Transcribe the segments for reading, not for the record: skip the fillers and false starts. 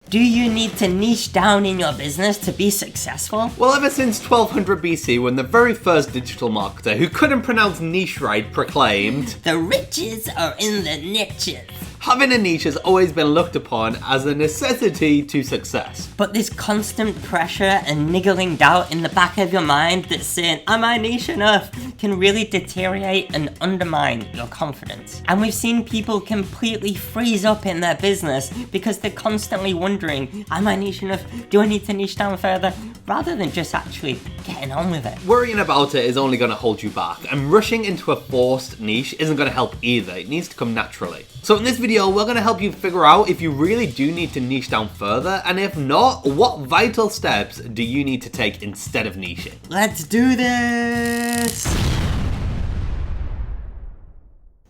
Do you need to niche down in your business to be successful? Well, ever since 1200 BC, when the very first digital marketer who couldn't pronounce niche right proclaimed, "The riches are in the niches." having a niche has always been looked upon as a necessity to success. But this constant pressure and niggling doubt in the back of your mind that's saying, "Am I niche enough?" can really deteriorate and undermine your confidence. And we've seen people completely freeze up in their business because they're constantly wondering, "Am I niche enough? Do I need to niche down further?" rather than just actually getting on with it. Worrying about it is only going to hold you back, and rushing into a forced niche isn't going to help either. It needs to come naturally. So in this video, we're going to help you figure out if you really do need to niche down further, and if not, what vital steps do you need to take instead of niching. Let's do this!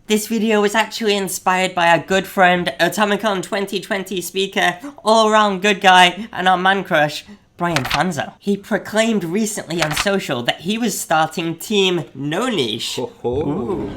This video was actually inspired by our good friend, Atomicon 2020 speaker, all-around good guy, and our man crush, Brian Fanzo. He proclaimed recently on social that he was starting Team No Niche,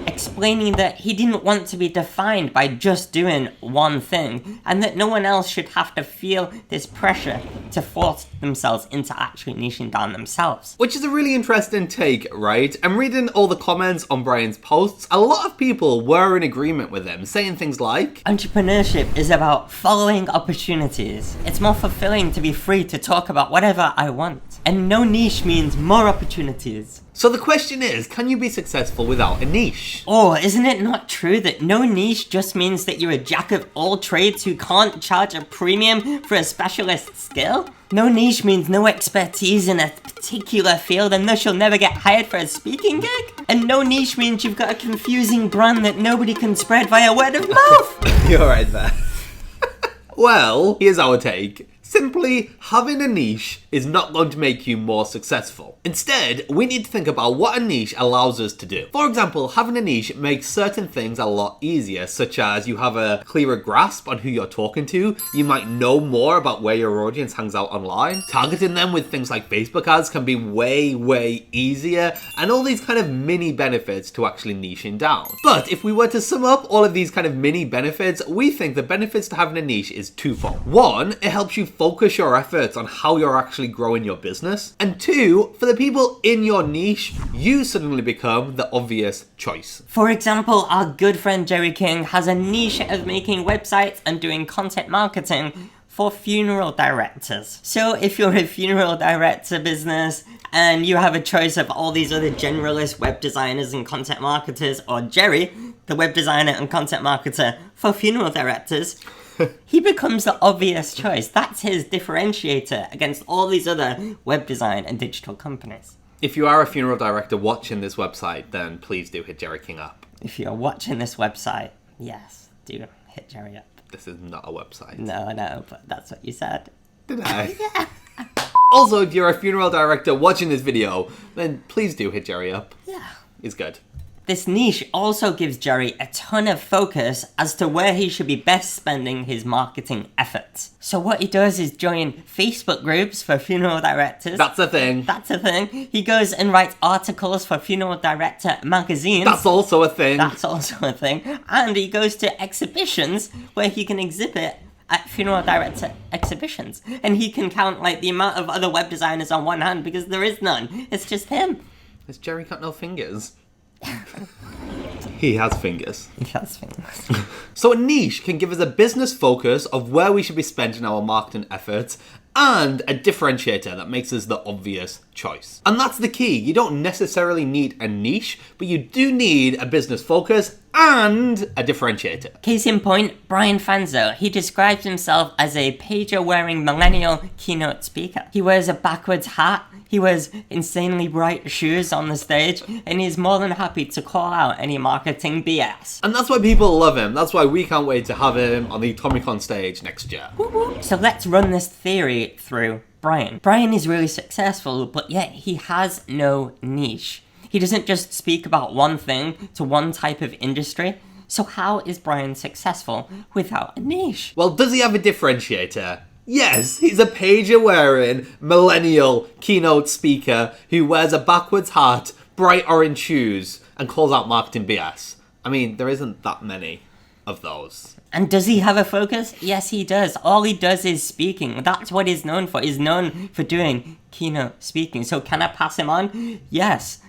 explaining that he didn't want to be defined by just doing one thing, and that no one else should have to feel this pressure to force themselves into actually niching down themselves. Which is a really interesting take, right? And reading all the comments on Brian's posts, a lot of people were in agreement with him, saying things like, "Entrepreneurship is about following opportunities. It's more fulfilling to be free to talk about whatever I want. And no niche means more opportunities." So the question is, can you be successful without a niche? Or isn't it not true that no niche just means that you're a jack of all trades who can't charge a premium for a specialist skill? No niche means no expertise in a particular field and thus you'll never get hired for a speaking gig? And no niche means you've got a confusing brand that nobody can spread via word of mouth? You're right there. Well, here's our take. Simply, having a niche is not going to make you more successful. Instead, we need to think about what a niche allows us to do. For example, having a niche makes certain things a lot easier, such as you have a clearer grasp on who you're talking to, you might know more about where your audience hangs out online, targeting them with things like Facebook ads can be way easier, and all these kind of mini benefits to actually niching down. But if we were to sum up all of these kind of mini benefits, we think the benefits to having a niche is twofold. One, it helps you focus your efforts on how you're actually growing your business. And two, for the people in your niche, you suddenly become the obvious choice. For example, our good friend Jerry King has a niche of making websites and doing content marketing for funeral directors. So if you're a funeral director business and you have a choice of all these other generalist web designers and content marketers, or Jerry, the web designer and content marketer for funeral directors, he becomes the obvious choice. That's his differentiator against all these other web design and digital companies. If you are a funeral director watching this website, then please do hit Jerry King up. If you're watching this website, yes, do hit Jerry up. This is not a website. No, but that's what you said. Did I? Yeah. Also, if you're a funeral director watching this video, then please do hit Jerry up. Yeah. He's good. This niche also gives Jerry a ton of focus as to where he should be best spending his marketing efforts. So what he does is join Facebook groups for funeral directors. That's a thing. That's a thing. He goes and writes articles for funeral director magazines. That's also a thing. That's also a thing. And he goes to exhibitions where he can exhibit at funeral director exhibitions. And he can count like the amount of other web designers on one hand because there is none. It's just him. Has Jerry got no fingers? He has fingers. He has fingers. So a niche can give us a business focus of where we should be spending our marketing efforts and a differentiator that makes us the obvious choice. And that's the key. You don't necessarily need a niche, but you do need a business focus and a differentiator. Case in point, Brian Fanzo. He describes himself as a pager-wearing millennial keynote speaker. He wears a backwards hat, he wears insanely bright shoes on the stage, and he's more than happy to call out any marketing BS. And that's why people love him. That's why we can't wait to have him on the Atomicon stage next year. So let's run this theory through Brian. Brian is really successful, but yet he has no niche. He doesn't just speak about one thing to one type of industry. So how is Brian successful without a niche? Well, does he have a differentiator? Yes, he's a pager-wearing millennial keynote speaker who wears a backwards hat, bright orange shoes, and calls out marketing BS. I mean, there isn't that many. of those. And does he have a focus? Yes, he does. All he does is speaking. That's what he's known for. He's known for doing keynote speaking. So can I pass him on? Yes.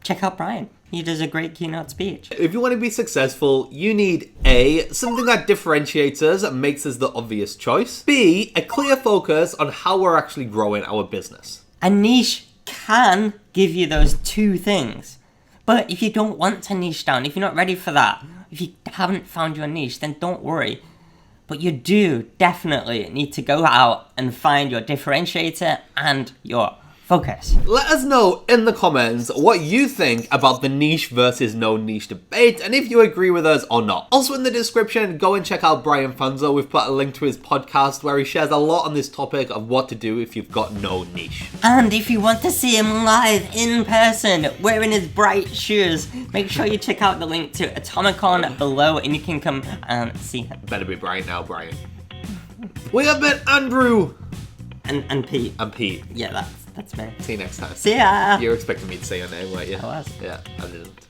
Check out Brian. He does a great keynote speech. If you want to be successful, you need A, something that differentiates us and makes us the obvious choice. B, a clear focus on how we're actually growing our business. A niche can give you those two things. But if you don't want to niche down, if you're not ready for that, if you haven't found your niche, then don't worry. But you do definitely need to go out and find your differentiator and your focus. Let us know in the comments what you think about the niche versus no niche debate, and if you agree with us or not. Also in the description, go and check out Brian Fanzo. We've put a link to his podcast where he shares a lot on this topic of what to do if you've got no niche. And if you want to see him live in person, wearing his bright shoes, make sure you check out the link to Atomicon below and you can come and see him. Better be Brian now, Brian. We have met Andrew! And Pete. And Pete. Yeah, that's me. See you next time. See ya! You were expecting me to say your name, weren't you? I was. Yeah, I didn't.